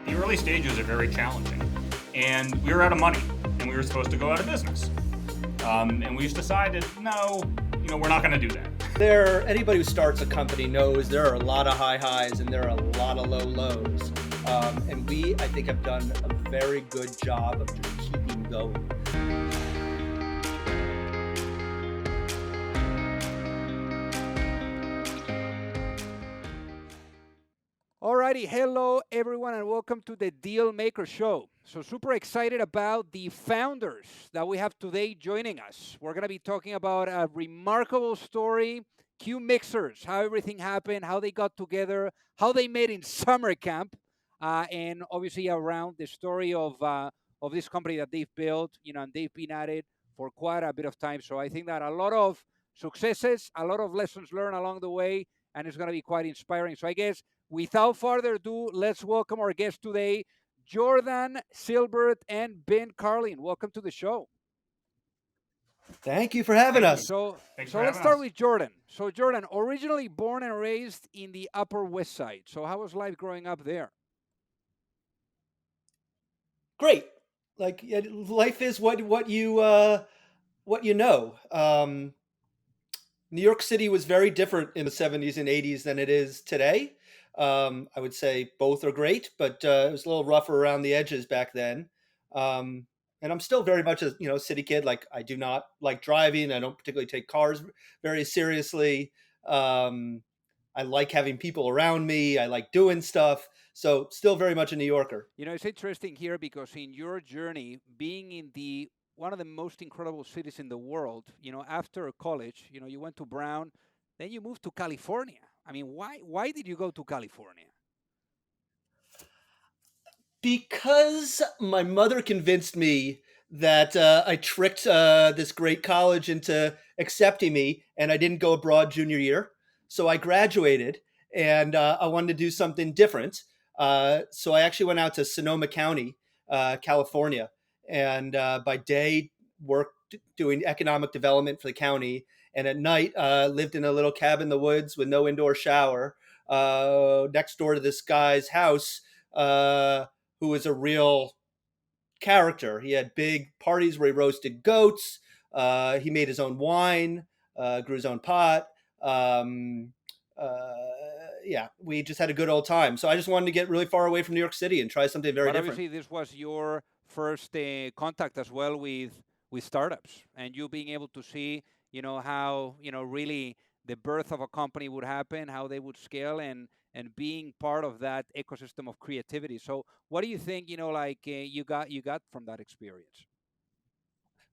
the early stages are very challenging. And we were out of money, and we were supposed to go out of business. And we just decided, no, we're not going to do that. Anybody who starts a company knows there are a lot of high highs and there are a lot of low lows. And we, I think, have done a very good job of just keeping going. Alrighty, hello everyone and welcome to the DealMakers show. So super excited about the founders that we have today joining us. We're going to be talking about a remarkable story, Qmixers, how everything happened, how they got together, how they met in summer camp, and obviously around the story of this company that they've built, and they've been at it for quite a bit of time. So I think that a lot of successes, a lot of lessons learned along the way, and it's going to be quite inspiring. So I guess without further ado, let's welcome our guests today, Jordan, Silbert, and Ben Karlin. Welcome to the show. Thank you for having us. So let's start with Jordan. So Jordan, originally born and raised in the Upper West Side. So how was life growing up there? Great. Life is what you know. New York City was very different in the 70s and 80s than it is today. I would say both are great, but it was a little rougher around the edges back then. And I'm still very much a city kid. Like, I do not like driving. I don't particularly take cars very seriously. I like having people around me. I like doing stuff. So still very much a New Yorker. It's interesting here because in your journey, being in one of the most incredible cities in the world, after college, you went to Brown, then you moved to California. I mean, why did you go to California? Because my mother convinced me that I tricked this great college into accepting me, and I didn't go abroad junior year. So I graduated, and I wanted to do something different. So I actually went out to Sonoma County, California, and by day worked doing economic development for the county, and at night lived in a little cabin in the woods with no indoor shower next door to this guy's house who was a real character. He had big parties where he roasted goats. He made his own wine, grew his own pot. We just had a good old time. So I just wanted to get really far away from New York City and try something very different. Obviously, this was your first contact as well with startups, and you being able to see, how, really the birth of a company would happen, how they would scale, and being part of that ecosystem of creativity. So what do you think, you got from that experience?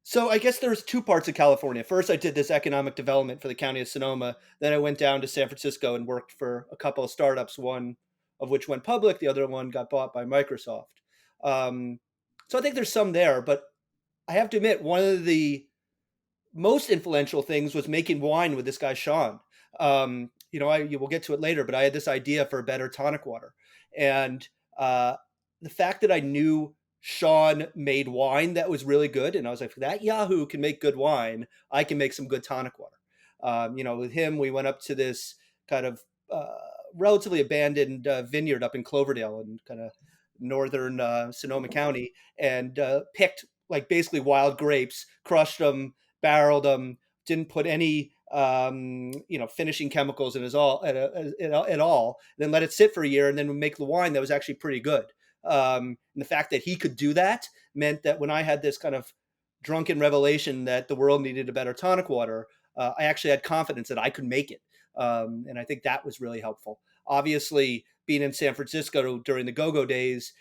So I guess there's two parts of California. First, I did this economic development for the county of Sonoma. Then I went down to San Francisco and worked for a couple of startups, one of which went public. The other one got bought by Microsoft. So I think there's some there, but I have to admit, one of the most influential things was making wine with this guy, Sean. You will get to it later, but I had this idea for a better tonic water. And the fact that I knew Sean made wine that was really good, and I was like, that Yahoo can make good wine, I can make some good tonic water. With him, we went up to this kind of relatively abandoned vineyard up in Cloverdale in kind of northern Sonoma County, and picked like basically wild grapes, crushed them, barreled them, didn't put any finishing chemicals in at all. Then let it sit for a year, and then we make the wine that was actually pretty good. And the fact that he could do that meant that when I had this kind of drunken revelation that the world needed a better tonic water, I actually had confidence that I could make it. And I think that was really helpful. Obviously, being in San Francisco during the go-go days,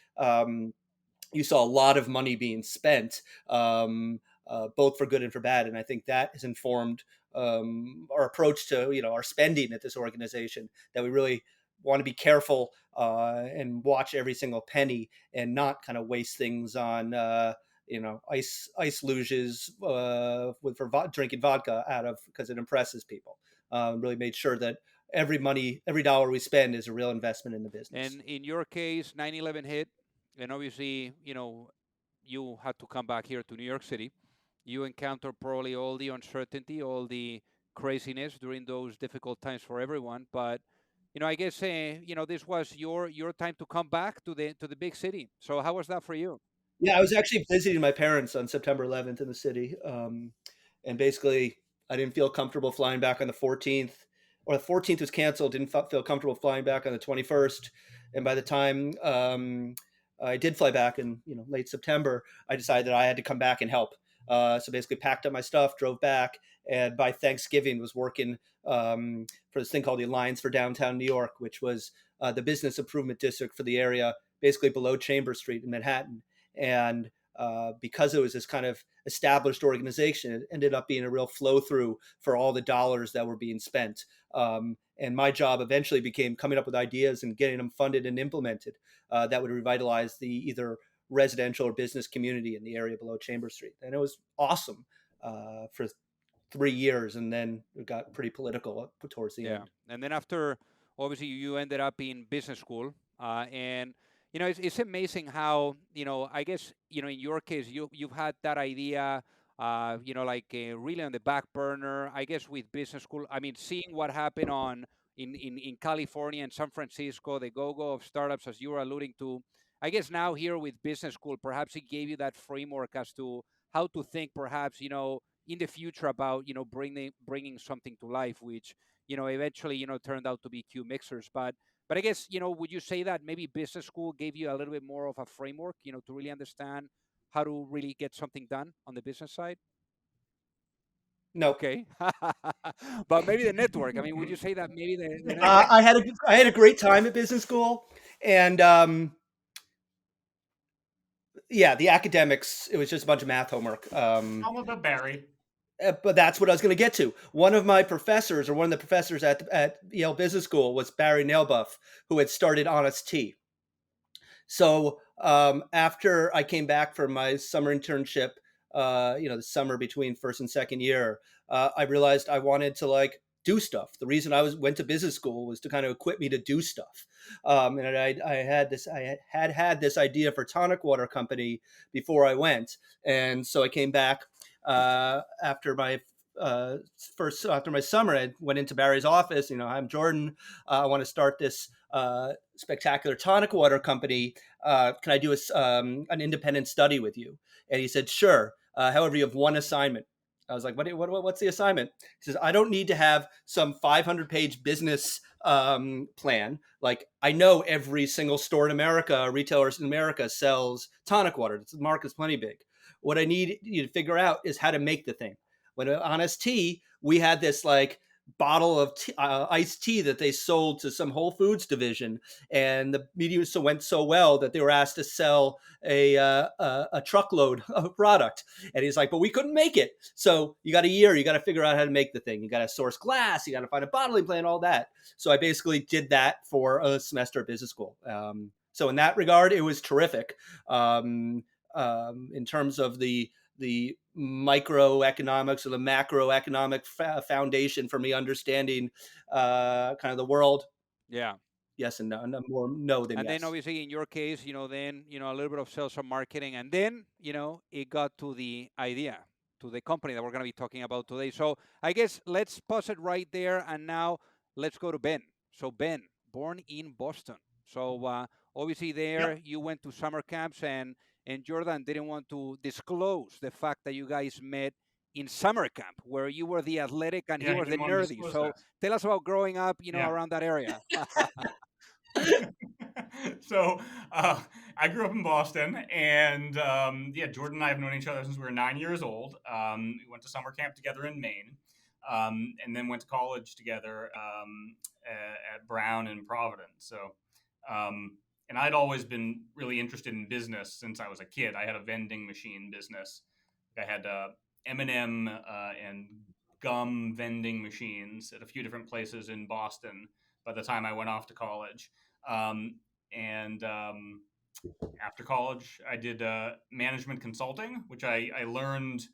you saw a lot of money being spent, both for good and for bad. And I think that has informed our approach to, our spending at this organization, that we really want to be careful and watch every single penny and not kind of waste things on, ice luges for drinking vodka out of because it impresses people. Really made sure that every dollar we spend is a real investment in the business. And in your case, 9/11 hit, and obviously, you had to come back here to New York City. You encountered probably all the uncertainty, all the craziness during those difficult times for everyone. But I guess this was your time to come back to the big city. So how was that for you? Yeah, I was actually visiting my parents on September 11th in the city, and basically, I didn't feel comfortable flying back on the 14th, or the 14th was canceled. Didn't feel comfortable flying back on the 21st, and by the time I did fly back in late September, I decided that I had to come back and help. So basically, packed up my stuff, drove back, and by Thanksgiving was working for this thing called the Alliance for Downtown New York, which was the business improvement district for the area, basically below Chambers Street in Manhattan. And because it was this kind of established organization, it ended up being a real flow through for all the dollars that were being spent. And my job eventually became coming up with ideas and getting them funded and implemented that would revitalize the either residential or business community in the area below Chambers Street. And it was awesome for 3 years, and then it got pretty political towards the Yeah, end. and then after, obviously, you ended up in business school, and it's amazing how I guess in your case you've had that idea, like really on the back burner. I guess with business school, I mean, seeing what happened in California and San Francisco, the go-go of startups, as you were alluding to. I guess now here with business school, perhaps it gave you that framework as to how to think, perhaps in the future about bringing something to life, which eventually, turned out to be Qmixers. But I guess, would you say that maybe business school gave you a little bit more of a framework, to really understand how to really get something done on the business side? No, Okay. But maybe the network. I mean, would you say that maybe the network? I had a great time at business school, and yeah, the academics, it was just a bunch of math homework. Tell them about Barry. But that's what I was going to get to. One of my professors, or one of the professors at Yale Business School, was Barry Nailbuff, who had started Honest Tea. So after I came back from my summer internship, the summer between first and second year, I realized I wanted to do stuff. The reason I went to business school was to kind of equip me to do stuff. And I had this idea for tonic water company before I went, and so I came back after my after my summer. I went into Barry's office. I'm Jordan. I want to start this spectacular tonic water company. Can I do an independent study with you? And he said, sure. However, you have one assignment. I was like, what's the assignment? He says, I don't need to have some 500-page business plan. Like, I know every single store in America, retailers in America sells tonic water. The market's plenty big. What I need you to figure out is how to make the thing. When Honest Tea, we had this bottle of iced tea that they sold to some Whole Foods division, and the media went so well that they were asked to sell a truckload of product. And he's like, but we couldn't make it. So you got a year. You got to figure out how to make the thing. You got to source glass. You got to find a bottling plant, all that. So I basically did that for a semester at business school. So in that regard, it was terrific. In terms of the microeconomics or the macroeconomic foundation for me understanding kind of the world. Yeah. Yes and no. More no than And yes. then obviously in your case, then, a little bit of sales and marketing. And then, it got to the idea, to the company that we're going to be talking about today. So I guess let's pause it right there. And now let's go to Ben. So Ben, born in Boston. So obviously there Yep. you went to summer camps, and Jordan didn't want to disclose the fact that you guys met in summer camp, where you were the athletic and he Yeah, he was the didn't want to nerdy. disclose So that. tell us about growing up, Yeah. around that area. So I grew up in Boston, and yeah, Jordan and I have known each other since we were 9 years old. We went to summer camp together in Maine, and then went to college together at Brown in Providence. So, and I'd always been really interested in business since I was a kid. I had a vending machine business. I had M&M and gum vending machines at a few different places in Boston by the time I went off to college. And after college, I did management consulting, which I learned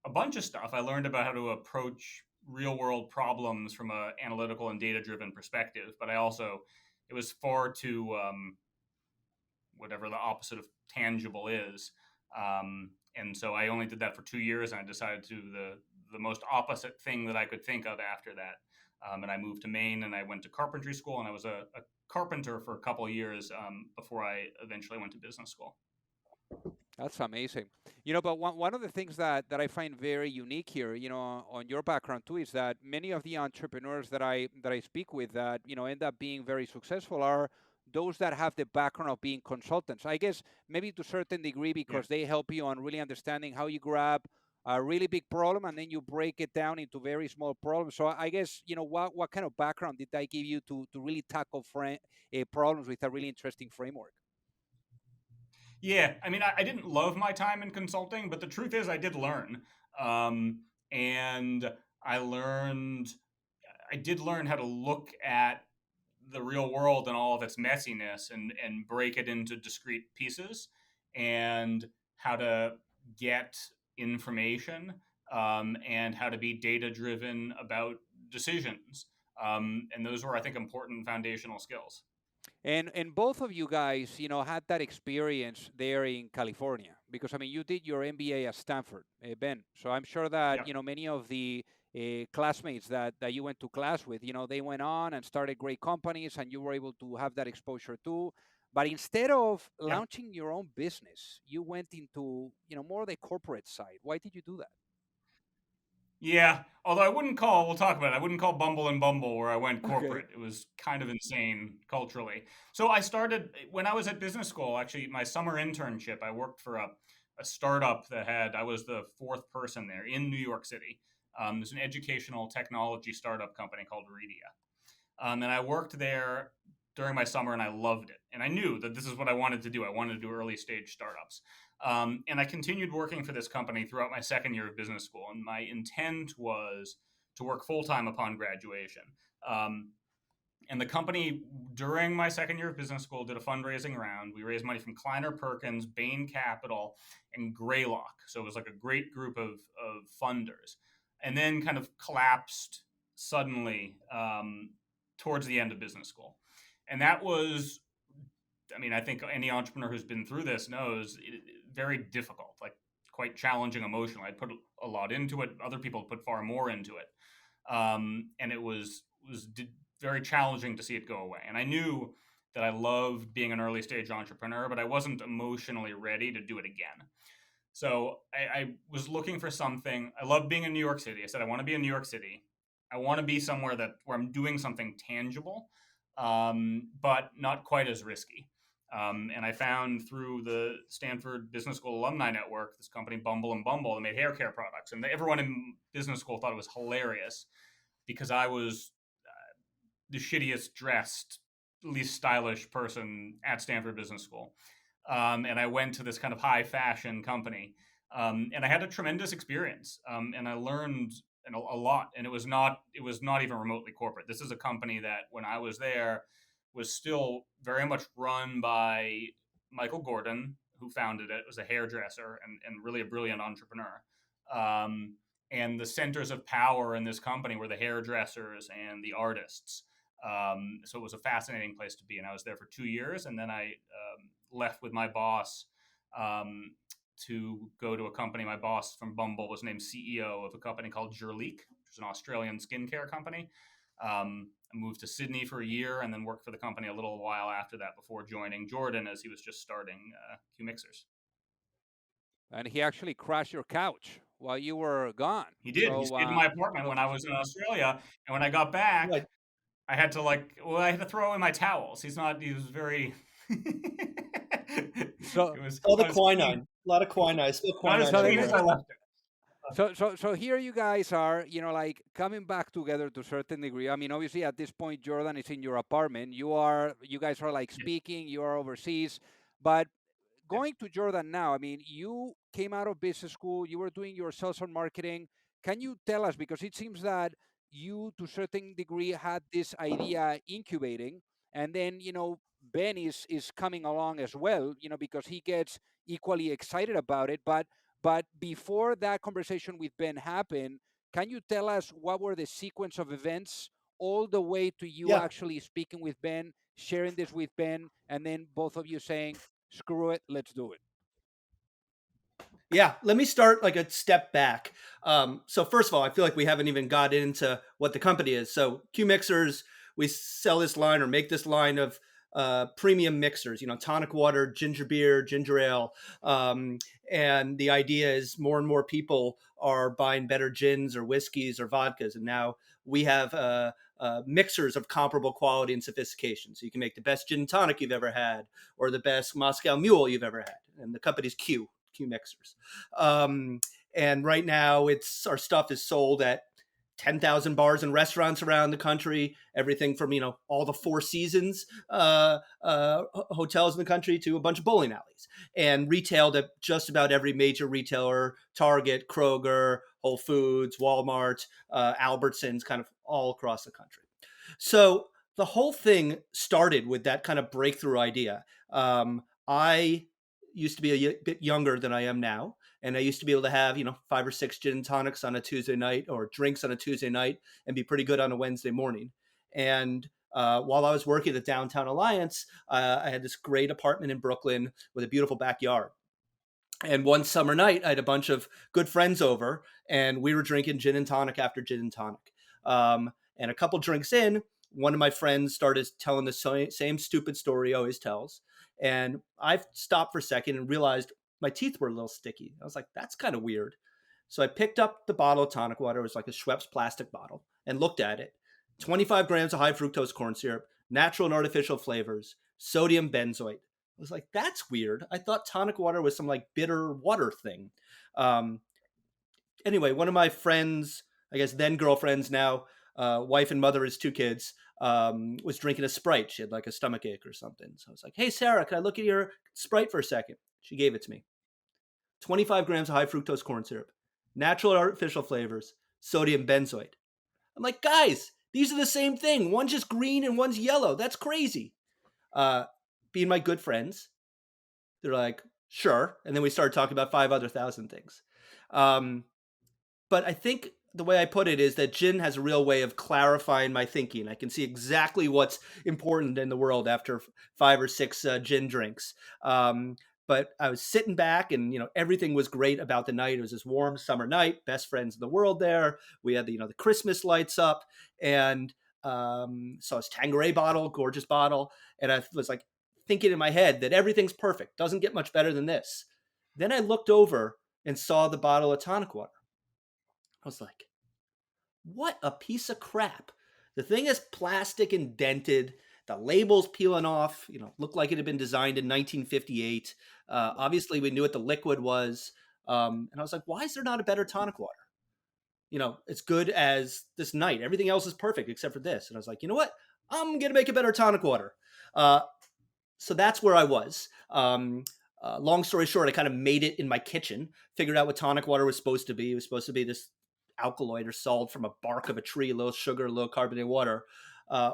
a bunch of stuff. I learned about how to approach real world problems from an analytical and data driven perspective. But it was far too, whatever the opposite of tangible is. And so I only did that for 2 years, and I decided to do the most opposite thing that I could think of after that. And I moved to Maine, and I went to carpentry school, and I was a carpenter for a couple of years before I eventually went to business school. That's amazing. But one of the things that I find very unique here, on your background too, is that many of the entrepreneurs that I speak with that, end up being very successful are those that have the background of being consultants. I guess maybe to a certain degree Yeah. because they help you on really understanding how you grab a really big problem and then you break it down into very small problems. So I guess, what kind of background did that give you to really tackle problems with a really interesting framework? Yeah, I mean, I didn't love my time in consulting, but the truth is, I did learn, and I learned, I did learn how to look at the real world and all of its messiness and break it into discrete pieces, and how to get information, and how to be data driven about decisions. And those were, I think, important foundational skills. And both of you guys, had that experience there in California because I mean, you did your MBA at Stanford, Ben. So I'm sure that Yep. many of the classmates that you went to class with, they went on and started great companies, and you were able to have that exposure too. But instead of Yeah. launching your own business, you went into more the corporate side. Why did you do that? Yeah, although I wouldn't call, we'll talk about it. I wouldn't call Bumble and Bumble where I went Okay. corporate. It was kind of insane culturally. So I started when I was at business school, actually, my summer internship. I worked for a startup I was the fourth person there in New York City. There's an educational technology startup company called Redia. And I worked there during my summer and I loved it. And I knew that this is what I wanted to do. I wanted to do early stage startups. And I continued working for this company throughout my second year of business school. And my intent was to work full time upon graduation. Um, and the company, during my second year of business school, did a fundraising round. We raised money from Kleiner Perkins, Bain Capital, and Greylock. So it was like a great group of funders. And then kind of collapsed suddenly towards the end of business school. And that was, I mean, I think any entrepreneur who's been through this knows very difficult, like quite challenging emotionally. I put a lot into it. Other people put far more into it. And it was very challenging to see it go away. And I knew that I loved being an early stage entrepreneur, but I wasn't emotionally ready to do it again. So I was looking for something. I love being in New York City. I said I want to be in New York City. I want to be somewhere where I'm doing something tangible, but not quite as risky. And I found through the Stanford Business School Alumni Network this company Bumble and Bumble that made hair care products, and everyone in business school thought it was hilarious because I was the shittiest dressed, least stylish person at Stanford Business School. And I went to this kind of high fashion company, and I had a tremendous experience, and I learned a lot. And it was not even remotely corporate. This is a company that when I was there was still very much run by Michael Gordon, who founded it. Was a hairdresser and really a brilliant entrepreneur. And the centers of power in this company were the hairdressers and the artists. So it was a fascinating place to be, and I was there for 2 years, and then I left with my boss to go to a company. My boss from Bumble was named CEO of a company called Jurlique, which is an Australian skincare company. I moved to Sydney for a year and then worked for the company a little while after that before joining Jordan as he was just starting Qmixers. And he actually crashed your couch while you were gone. He did. He So, stayed in my apartment when I was in Australia, and when I got back, Right. I had to I had to throw away my towels. He was very. so It was All the not as clean, quinine. A lot of quinine. Still not as quinine so clean as everywhere. I left it. so here you guys are, like coming back together to a certain degree. I mean, obviously at this point, Jordan is in your apartment. You guys are like Yeah, speaking. You are overseas, but yeah, going to Jordan now, I mean, you came out of business school, you were doing your sales and marketing. Can you tell us, because it seems that you, to a certain degree, had this idea incubating, and then, Ben is coming along as well, because he gets equally excited about it. But before that conversation with Ben happened, can you tell us what were the sequence of events all the way to you Yeah. actually speaking with Ben, sharing this with Ben, and then both of you saying, screw it, let's do it? Yeah, let me start like a step back. So first of all, I feel like we haven't even got into what the company is. So Qmixers, we sell this line or make this line of premium mixers, tonic water, ginger beer, ginger ale. And the idea is more and more people are buying better gins or whiskeys or vodkas. And now we have mixers of comparable quality and sophistication. So you can make the best gin and tonic you've ever had or the best Moscow Mule you've ever had. And the company's Qmixers. Um, and right now, our stuff is sold at 10,000 bars and restaurants around the country. Everything from all the Four Seasons hotels in the country to a bunch of bowling alleys, and retailed at just about every major retailer: Target, Kroger, Whole Foods, Walmart, Albertsons, kind of all across the country. So the whole thing started with that kind of breakthrough idea. I used to be a bit younger than I am now. And I used to be able to have, 5 or 6 gin and tonics on a Tuesday night or drinks on a Tuesday night and be pretty good on a Wednesday morning. And while I was working at Downtown Alliance, I had this great apartment in Brooklyn with a beautiful backyard. And one summer night, I had a bunch of good friends over, and we were drinking gin and tonic after gin and tonic. And a couple drinks in, one of my friends started telling the same stupid story he always tells. And I stopped for a second and realized my teeth were a little sticky. I was like, that's kind of weird. So I picked up the bottle of tonic water. It was like a Schweppes plastic bottle, and looked at it. 25 grams of high fructose corn syrup, natural and artificial flavors, sodium benzoate. I was like, that's weird. I thought tonic water was some like bitter water thing. Um, anyway, one of my friends, I guess then girlfriends, now wife and mother of his 2 kids, was drinking a Sprite. She had like a stomach ache or something. So I was like, hey, Sarah, can I look at your Sprite for a second? She gave it to me. 25 grams of high fructose corn syrup, natural artificial flavors, sodium benzoate. I'm like, guys, these are the same thing. One's just green and one's yellow. That's crazy. Being my good friends, they're like, sure. And then we started talking about 5 other thousand things. But I think the way I put it is that gin has a real way of clarifying my thinking. I can see exactly what's important in the world after 5 or 6 gin drinks. But I was sitting back, and everything was great about the night. It was this warm summer night, best friends in the world there. We had the Christmas lights up, and saw this Tanqueray bottle, gorgeous bottle, and I was like thinking in my head that everything's perfect, doesn't get much better than this. Then I looked over and saw the bottle of tonic water. I was like, what a piece of crap. The thing is plastic and dented. The label's peeling off, looked like it had been designed in 1958. Obviously, we knew what the liquid was. And I was like, why is there not a better tonic water? It's good as this night. Everything else is perfect except for this. And I was like, you know what? I'm going to make a better tonic water. So that's where I was. Long story short, I kind of made it in my kitchen, figured out what tonic water was supposed to be. It was supposed to be this alkaloid or salt from a bark of a tree, a little sugar, a little carbonated water.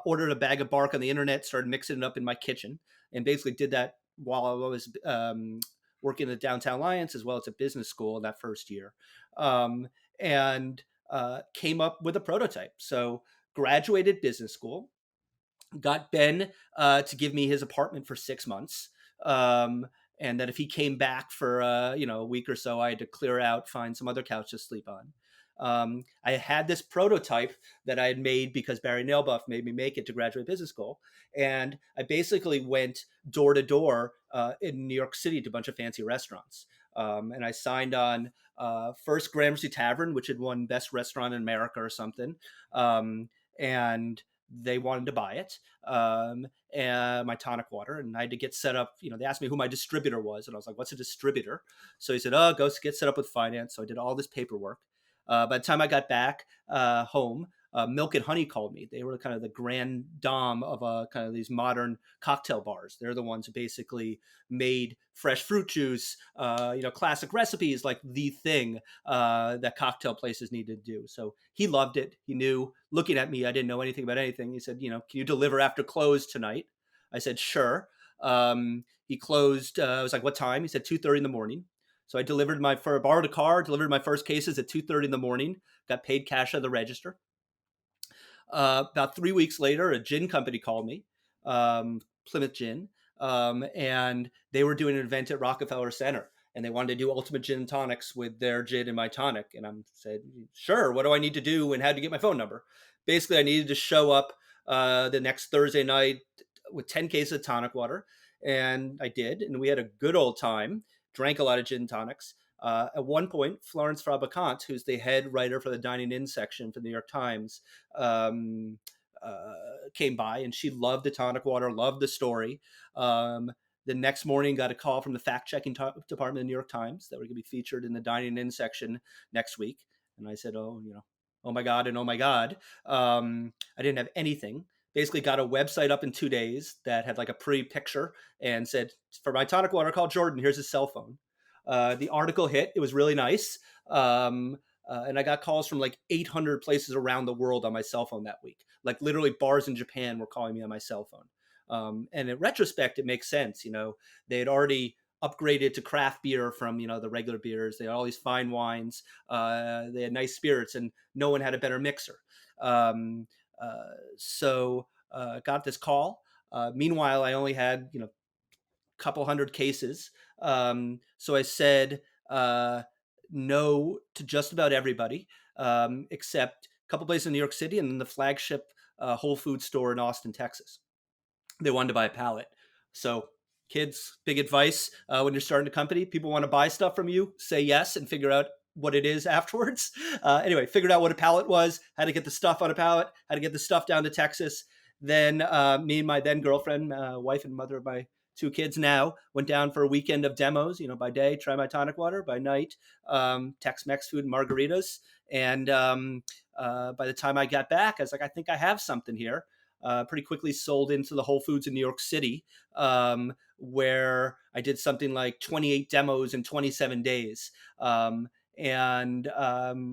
Ordered a bag of bark on the internet, started mixing it up in my kitchen, and basically did that while I was working at Downtown Alliance as well as at business school in that first year. And came up with a prototype. So graduated business school, got Ben to give me his apartment for 6 months. And that if he came back for a week or so, I had to clear out, find some other couch to sleep on. I had this prototype that I had made because Barry Nailbuff made me make it to graduate business school. And I basically went door to door in New York City to a bunch of fancy restaurants. And I signed on first Gramercy Tavern, which had won Best Restaurant in America or something. And they wanted to buy it, and my tonic water, and I had to get set up. They asked me who my distributor was, and I was like, "What's a distributor?" So he said, "Oh, go get set up with finance." So I did all this paperwork. By the time I got back home, Milk and Honey called me. They were kind of the grand dame of kind of these modern cocktail bars. They're the ones who basically made fresh fruit juice, classic recipes, like the thing that cocktail places need to do. So he loved it. He knew, looking at me, I didn't know anything about anything. He said, can you deliver after close tonight? I said, sure. He closed, I was like, what time? He said 2:30 in the morning. So I borrowed a car, delivered my first cases at 2:30 in the morning, got paid cash at the register. About 3 weeks later, a gin company called me, Plymouth Gin, and they were doing an event at Rockefeller Center. and they wanted to do ultimate gin and tonics with their gin and my tonic. And I said, sure, what do I need to do and how to get my phone number? Basically, I needed to show up the next Thursday night with 10 cases of tonic water. And I did. And we had a good old time, drank a lot of gin and tonics. At one point, Florence Frabacant, who's the head writer for the dining in section for the New York Times, came by, and she loved the tonic water, loved the story. The next morning, got a call from the fact-checking department of the New York Times that we're going to be featured in the dining in section next week. And I said, oh my God, and oh my God. I didn't have anything. Basically got a website up in 2 days that had like a pre-picture and said, for my tonic water, call Jordan, here's his cell phone. The article hit. It was really nice. And I got calls from like 800 places around the world on my cell phone that week. Like literally bars in Japan were calling me on my cell phone. And in retrospect, it makes sense. They had already upgraded to craft beer from, the regular beers. They had all these fine wines. They had nice spirits, and no one had a better mixer. So got this call. Meanwhile, I only had, couple hundred cases. So I said no to just about everybody, except a couple places in New York City and then the flagship Whole Foods store in Austin, Texas. They wanted to buy a pallet. So kids, big advice when you're starting a company, people want to buy stuff from you, say yes and figure out what it is afterwards. Anyway, figured out what a pallet was, how to get the stuff on a pallet, how to get the stuff down to Texas. Then me and my then girlfriend, wife and mother of my 2 kids now, went down for a weekend of demos, by day, try my tonic water, by night, Tex-Mex food and margaritas. And by the time I got back, I was like, I think I have something here. Pretty quickly sold into the Whole Foods in New York City, where I did something like 28 demos in 27 days. And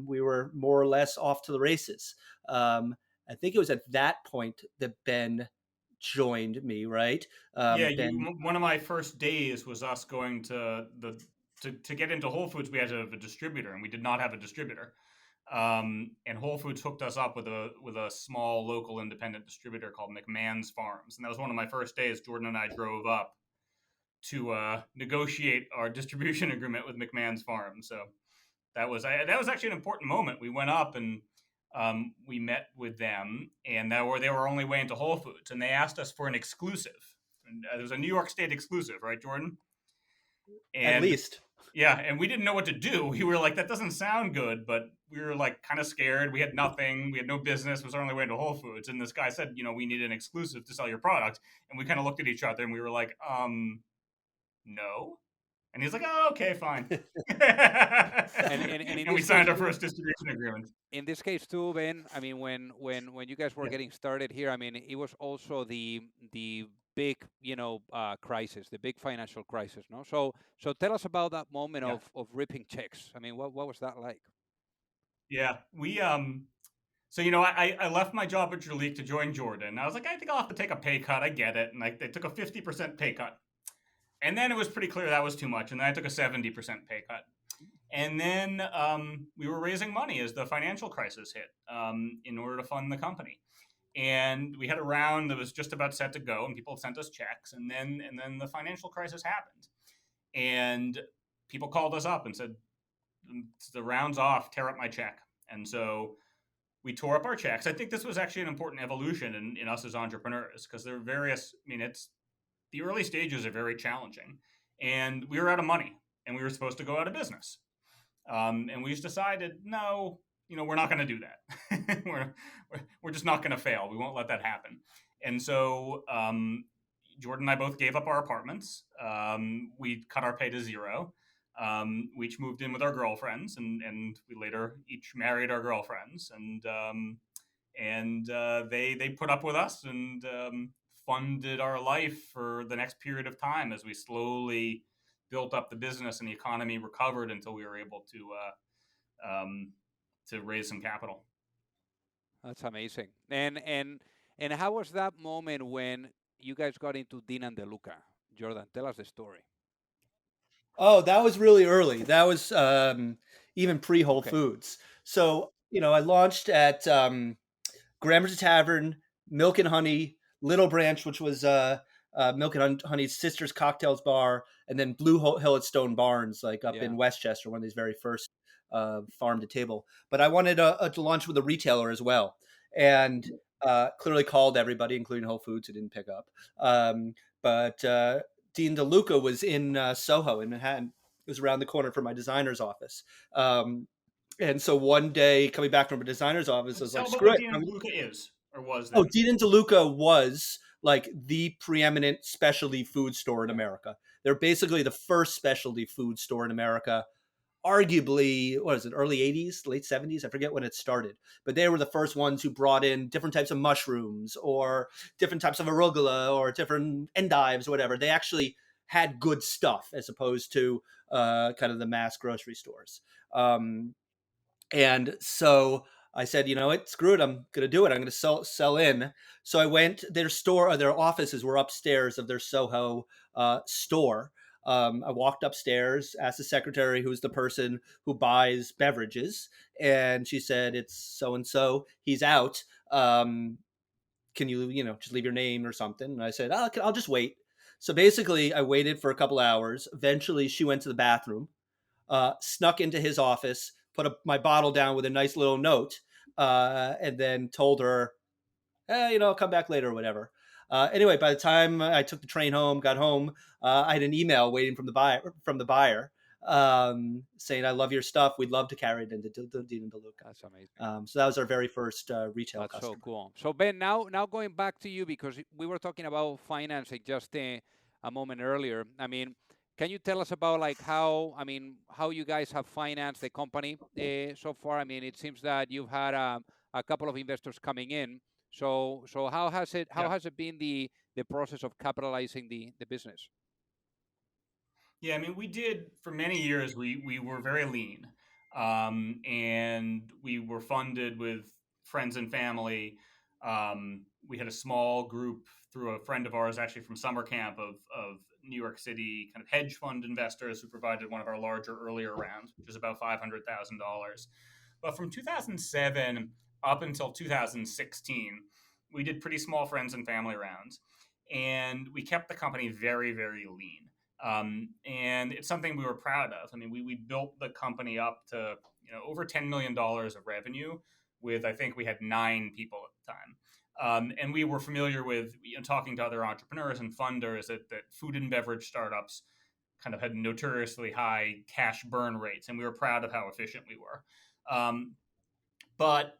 we were more or less off to the races. I think it was at that point that Ben joined me, right? One of my first days was us going to get into Whole Foods. We had to have a distributor, and we did not have a distributor. And Whole Foods hooked us up with a small local independent distributor called McMahon's Farms, and that was one of my first days. Jordan and I drove up to negotiate our distribution agreement with McMahon's Farms. So that was actually an important moment. We went up and we met with them, and they were only way into Whole Foods, and they asked us for an exclusive. And, it was a New York State exclusive, right, Jordan? And, at least. Yeah, and we didn't know what to do. We were like, that doesn't sound good, but we were like kind of scared. We had nothing. We had no business. It was our only way into Whole Foods. And this guy said, we need an exclusive to sell your product. And we kind of looked at each other and we were like, no. And he's like, oh, okay, fine. and we signed our first distribution agreement. In this case too, Ben, I mean, when you guys were getting started here, I mean, it was also the big, crisis, the big financial crisis, no? So tell us about that moment of ripping checks. I mean, what was that like? Yeah, we so I left my job at Jurlique to join Jordan. I was like, I think I'll have to take a pay cut. I get it, and they took a 50% pay cut, and then it was pretty clear that was too much, and then I took a 70% pay cut. And then we were raising money as the financial crisis hit in order to fund the company. And we had a round that was just about set to go, and people sent us checks. And then the financial crisis happened. And people called us up and said, the round's off, tear up my check. And so we tore up our checks. I think this was actually an important evolution in us as entrepreneurs, because there are the early stages are very challenging. And we were out of money, and we were supposed to go out of business. And we just decided, no, we're not going to do that. we're just not going to fail. We won't let that happen. And so Jordan and I both gave up our apartments. We cut our pay to zero. We each moved in with our girlfriends, and we later each married our girlfriends. And they put up with us and funded our life for the next period of time as we slowly built up the business and the economy recovered until we were able to raise some capital. That's amazing. And how was that moment when you guys got into Dean and DeLuca? Jordan, tell us the story. Oh, that was really early. That was even pre-Whole Foods. So, I launched at Grammer's Tavern, Milk and Honey, Little Branch, which was Milk and Honey's Sisters Cocktails Bar, and then Blue Hill at Stone Barns, like up Yeah. in Westchester, one of these very first farm to table. But I wanted to launch with a retailer as well, and clearly called everybody, including Whole Foods, who didn't pick up. But Dean DeLuca was in Soho in Manhattan. It was around the corner from my designer's office. And so one day, coming back from a designer's office, I was Tell like, about "Screw what it!" Dean and Luca is or was Oh, then. Dean and DeLuca was like the preeminent specialty food store in America. They're basically the first specialty food store in America. Arguably, what is it, early 80s, late 70s? I forget when it started. But they were the first ones who brought in different types of mushrooms or different types of arugula or different endives or whatever. They actually had good stuff as opposed to kind of the mass grocery stores. And so I said, you know what, screw it, I'm going to do it. I'm going to sell in. So I went, their store, or their offices were upstairs of their Soho store. I walked upstairs, asked the secretary, who's the person who buys beverages, and she said, it's so and so. He's out. Can you, just leave your name or something? And I said, oh, I'll just wait. So basically, I waited for a couple hours. Eventually, she went to the bathroom, snuck into his office, put my bottle down with a nice little note, and then told her, I'll come back later or whatever. Anyway, by the time I took the train home, got home, I had an email waiting from the buyer, saying, "I love your stuff. We'd love to carry it into Dean and DeLuca." That's amazing. So that was our very first retail That's customer. so cool. So Ben, now going back to you because we were talking about financing just a moment earlier. I mean, can you tell us about like how you guys have financed the company so far? I mean, it seems that you've had a couple of investors coming in. So how Yeah. has it been the process of capitalizing the business? Yeah, I mean, we did for many years. We were very lean, and we were funded with friends and family. We had a small group through a friend of ours, actually from summer camp of New York City, kind of hedge fund investors who provided one of our larger earlier rounds, which was about $500,000. But from 2007 up until 2016, we did pretty small friends and family rounds, and we kept the company very, very lean. And it's something we were proud of. I mean, we built the company up to over $10 million of revenue with, I think we had 9 people at the time. And we were familiar with talking to other entrepreneurs and funders that food and beverage startups kind of had notoriously high cash burn rates, and we were proud of how efficient we were. But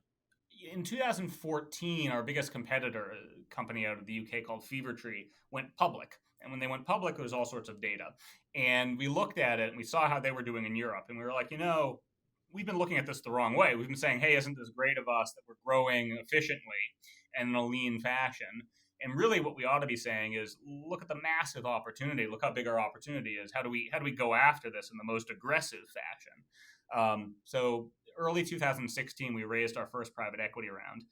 in 2014, our biggest competitor, a company out of the UK called Fevertree, went public. And when they went public, it was all sorts of data. And we looked at it and we saw how they were doing in Europe. And we were like, we've been looking at this the wrong way. We've been saying, hey, isn't this great of us that we're growing efficiently and in a lean fashion? And really what we ought to be saying is look at the massive opportunity. Look how big our opportunity is. How do we go after this in the most aggressive fashion? So early 2016, we raised our first private equity round,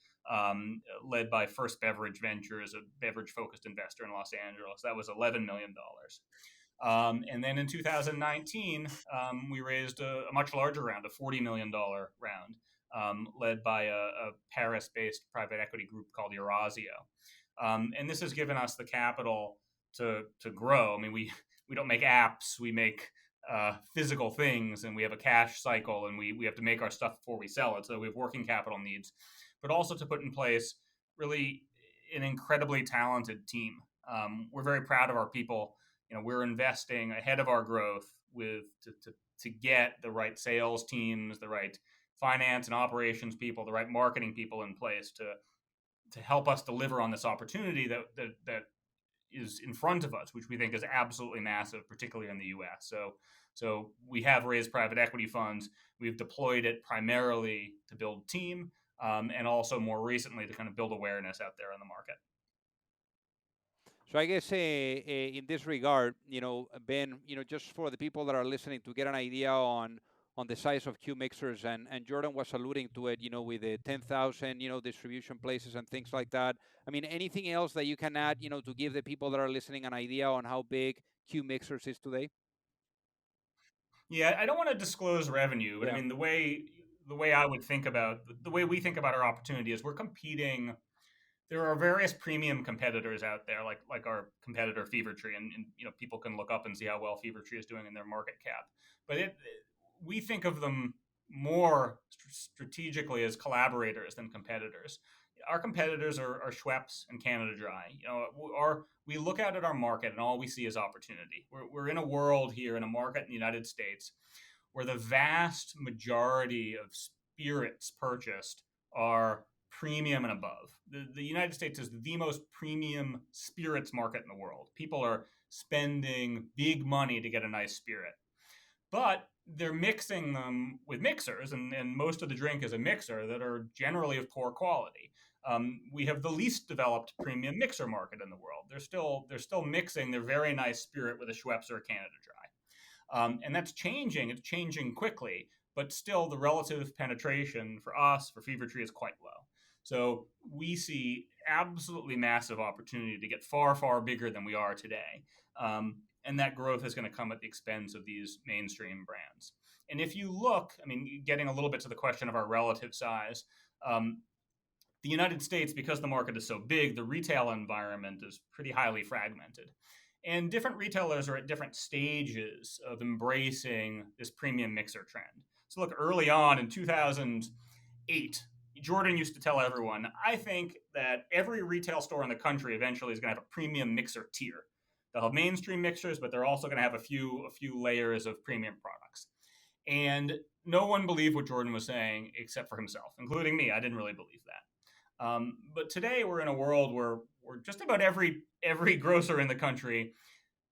led by First Beverage Ventures, a beverage-focused investor in Los Angeles. That was $11 million. And then in 2019, we raised a much larger round, a $40 million round, led by a Paris-based private equity group called Eurazeo. And this has given us the capital to grow. I mean, we don't make apps, we make physical things, and we have a cash cycle, and we have to make our stuff before we sell it. So we have working capital needs, but also to put in place really an incredibly talented team. We're very proud of our people. We're investing ahead of our growth to get the right sales teams, the right finance and operations people, the right marketing people in place to help us deliver on this opportunity that is in front of us, which we think is absolutely massive, particularly in the U.S. So we have raised private equity funds. We've deployed it primarily to build team, and also more recently to kind of build awareness out there in the market. So I guess in this regard, Ben, just for the people that are listening to get an idea on the size of Qmixers, and Jordan was alluding to it, with the 10,000, distribution places and things like that. I mean, anything else that you can add, to give the people that are listening an idea on how big Qmixers is today? Yeah, I don't want to disclose revenue, but I Yeah. mean the way I would think about the way we think about our opportunity is we're competing. there are various premium competitors out there, like our competitor Fever Tree, and people can look up and see how well Fever Tree is doing in their market cap. But we think of them more strategically as collaborators than competitors. Our competitors are Schweppes and Canada Dry. We look out at our market and all we see is opportunity. We're in a world here, in a market in the United States, where the vast majority of spirits purchased are premium and above. The United States is the most premium spirits market in the world. People are spending big money to get a nice spirit. But they're mixing them with mixers, and most of the drink is a mixer that are generally of poor quality. We have the least developed premium mixer market in the world. They're still mixing their very nice spirit with a Schweppes or a Canada Dry. And that's changing. It's changing quickly, but still the relative penetration for us, for Fever Tree, is quite low. So we see absolutely massive opportunity to get far, far bigger than we are today. And that growth is going to come at the expense of these mainstream brands. And if you look, getting a little bit to the question of our relative size, the United States, because the market is so big, the retail environment is pretty highly fragmented. And different retailers are at different stages of embracing this premium mixer trend. So look, early on in 2008, Jordan used to tell everyone, I think that every retail store in the country eventually is going to have a premium mixer tier. They'll have mainstream mixers, but they're also going to have a few layers of premium products. And no one believed what Jordan was saying except for himself, including me. I didn't really believe that. But today we're in a world where just about every grocer in the country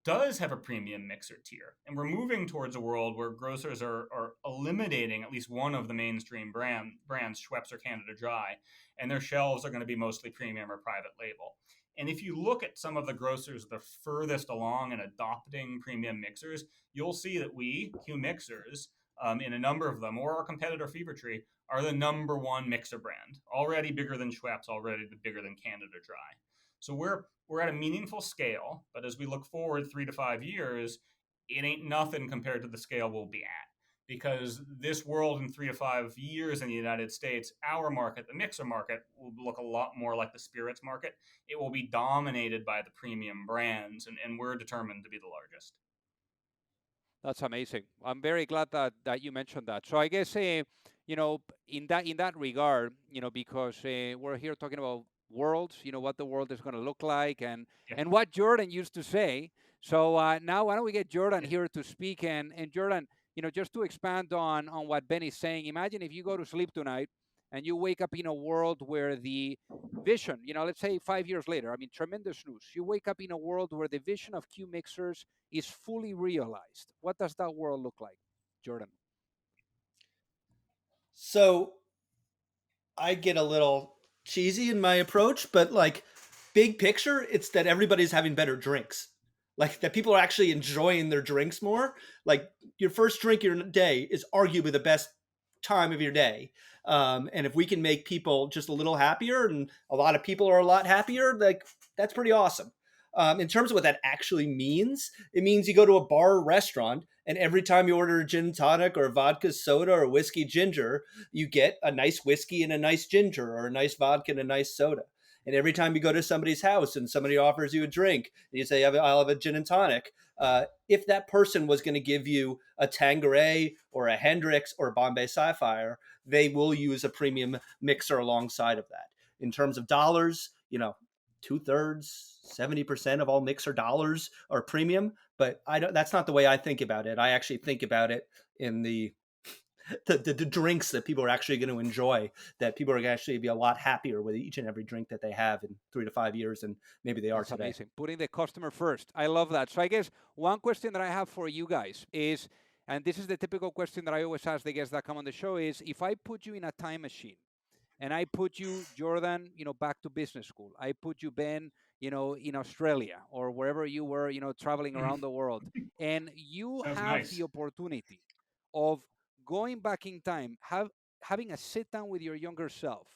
does have a premium mixer tier. And we're moving towards a world where grocers are eliminating at least one of the mainstream brands, Schweppes or Canada Dry, and their shelves are going to be mostly premium or private label. And if you look at some of the grocers the furthest along in adopting premium mixers, you'll see that we, Qmixers, in a number of them, or our competitor Fever Tree, are the number one mixer brand, already bigger than Schweppes, already bigger than Canada Dry. So we're at a meaningful scale, but as we look forward 3 to 5 years, it ain't nothing compared to the scale we'll be at. Because this world in 3 to 5 years in the United States, our market, the mixer market, will look a lot more like the spirits market. It will be dominated by the premium brands, and we're determined to be the largest. That's amazing. I'm very glad that you mentioned that. So I guess in that regard, because we're here talking about worlds, what the world is going to look like, and what Jordan used to say. So now why don't we get Jordan here to speak? And Jordan, just to expand on what Ben is saying, imagine if you go to sleep tonight and you wake up in a world where the vision, let's say 5 years later, tremendous news. You wake up in a world where the vision of Qmixers is fully realized. What does that world look like, Jordan? So I get a little cheesy in my approach, but like big picture, it's that everybody's having better drinks. Like that people are actually enjoying their drinks more. Like your first drink of your day is arguably the best time of your day. And if we can make people just a little happier, and a lot of people are a lot happier, like that's pretty awesome. In terms of what that actually means, it means you go to a bar or restaurant, and every time you order a gin and tonic or a vodka soda or whiskey ginger, you get a nice whiskey and a nice ginger, or a nice vodka and a nice soda. And every time you go to somebody's house and somebody offers you a drink, and you say, I'll have a gin and tonic, if that person was going to give you a Tanqueray or a Hendrix or a Bombay Sapphire, they will use a premium mixer alongside of that. In terms of dollars, 2/3, 70% of all mixer dollars are premium, but that's not the way I think about it. I actually think about it in the drinks that people are actually going to enjoy, that people are going to actually be a lot happier with each and every drink that they have in 3 to 5 years than maybe they are today. Amazing. Putting the customer first. I love that. So I guess one question that I have for you guys is, and this is the typical question that I always ask the guests that come on the show, is if I put you in a time machine and I put you, Jordan, back to business school, I put you, Ben, in Australia or wherever you were, traveling around the world, and you have the opportunity of going back in time, having a sit down with your younger self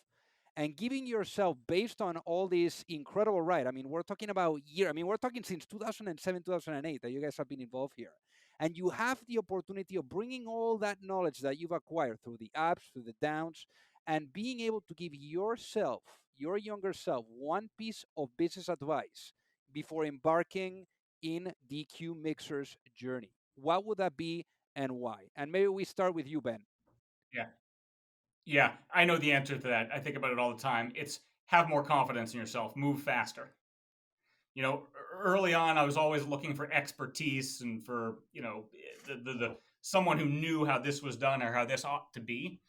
and giving yourself, based on all this incredible ride. We're talking about we're talking since 2007, 2008 that you guys have been involved here. And you have the opportunity of bringing all that knowledge that you've acquired through the ups, through the downs, and being able to give yourself, your younger self one piece of business advice before embarking in the Qmixers journey, what would that be and why? And maybe we start with you, Ben. Yeah. Yeah, I know the answer to that. I think about it all the time. It's have more confidence in yourself, move faster. Early on, I was always looking for expertise and for, the someone who knew how this was done or how this ought to be.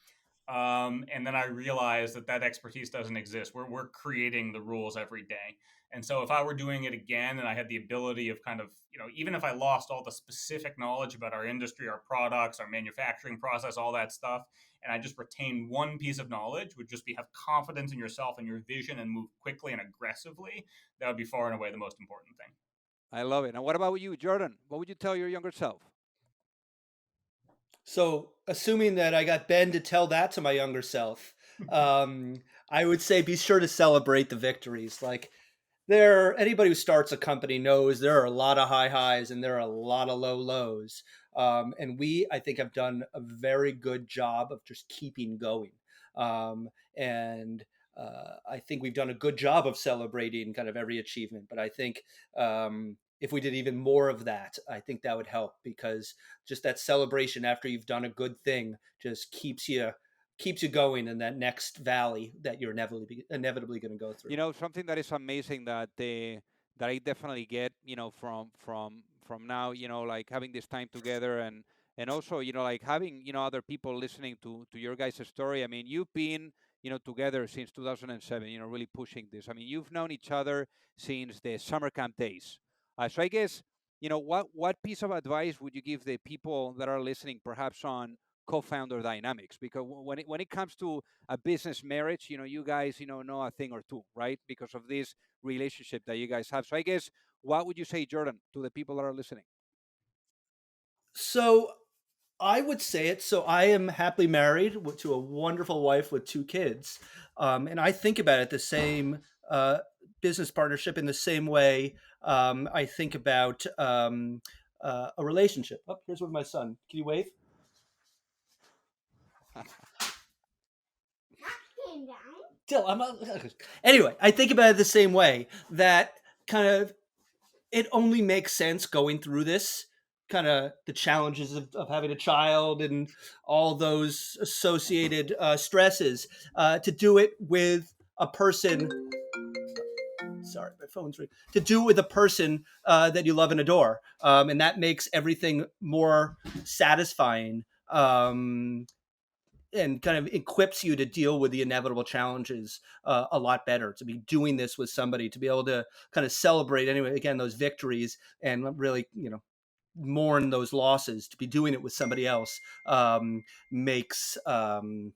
And then I realized that expertise doesn't exist. We're creating the rules every day. And so if I were doing it again and I had the ability of kind of, even if I lost all the specific knowledge about our industry, our products, our manufacturing process, all that stuff, and I just retained one piece of knowledge, would just be have confidence in yourself and your vision and move quickly and aggressively, that would be far and away the most important thing. I love it. And what about you, Jordan? What would you tell your younger self? So, assuming that I got Ben to tell that to my younger self, I would say be sure to celebrate the victories. Like, anybody who starts a company knows there are a lot of high highs and there are a lot of low lows. And we, I think, have done a very good job of just keeping going. And I think we've done a good job of celebrating kind of every achievement. But I think if we did even more of that, I think that would help, because just that celebration after you've done a good thing just keeps you going in that next valley that you're inevitably going to go through. Something that is amazing that I definitely get, from now, like having this time together, and also, like having, other people listening to your guys' story. I mean, you've been, together since 2007, really pushing this. I mean, you've known each other since the summer camp days. So I guess, what piece of advice would you give the people that are listening, perhaps on co-founder dynamics? Because when it comes to a business marriage, you guys, know a thing or two, right? Because of this relationship that you guys have. So I guess, what would you say, Jordan, to the people that are listening? So I would say it. So I am happily married to a wonderful wife with 2 kids. And I think about it the same business partnership in the same way I think about a relationship. Oh, here's one of my son. Can you wave? Still, I'm not. Anyway, I think about it the same way, that kind of it only makes sense going through this, kind of the challenges of having a child and all those associated stresses, to do it with a person. Sorry, my phone's ringing. To do it with a person that you love and adore, and that makes everything more satisfying. And kind of equips you to deal with the inevitable challenges a lot better, to be doing this with somebody, to be able to kind of celebrate anyway, again, those victories, and really, mourn those losses. To be doing it with somebody else makes it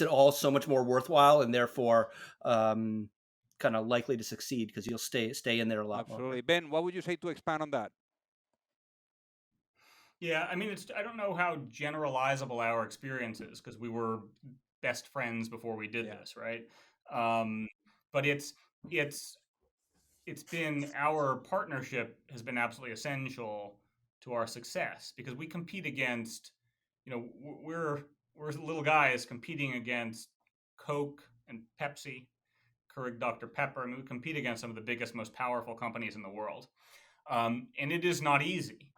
all so much more worthwhile, and therefore kind of likely to succeed, because you'll stay in there a lot Absolutely. longer. Ben, what would you say to expand on that? Yeah, I mean, I don't know how generalizable our experience is, because we were best friends before we did this, right? But it's been, our partnership has been absolutely essential to our success, because we compete against, we're little guys competing against Coke and Pepsi, Keurig Dr. Pepper. I mean, we compete against some of the biggest, most powerful companies in the world. And it is not easy,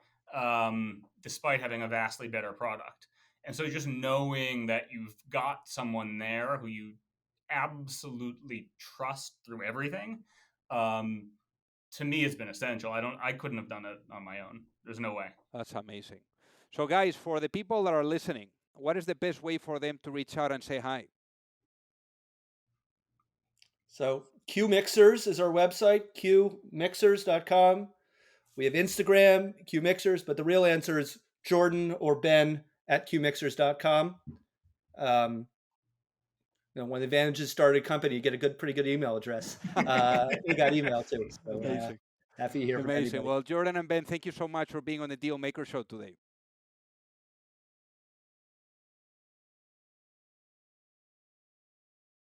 despite having a vastly better product. And so just knowing that you've got someone there who you absolutely trust through everything, to me, has been essential. I couldn't have done it on my own. There's no way. That's amazing. So, guys, for the people that are listening, what is the best way for them to reach out and say hi? So Qmixers is our website, qmixers.com. We have Instagram, Qmixers, but the real answer is Jordan or Ben at qmixers.com. One of the advantages starting a company, you get a pretty good email address. We got email too. So Amazing. happy to hear from Amazing. anybody. Well, Jordan and Ben, thank you so much for being on the DealMakers show today.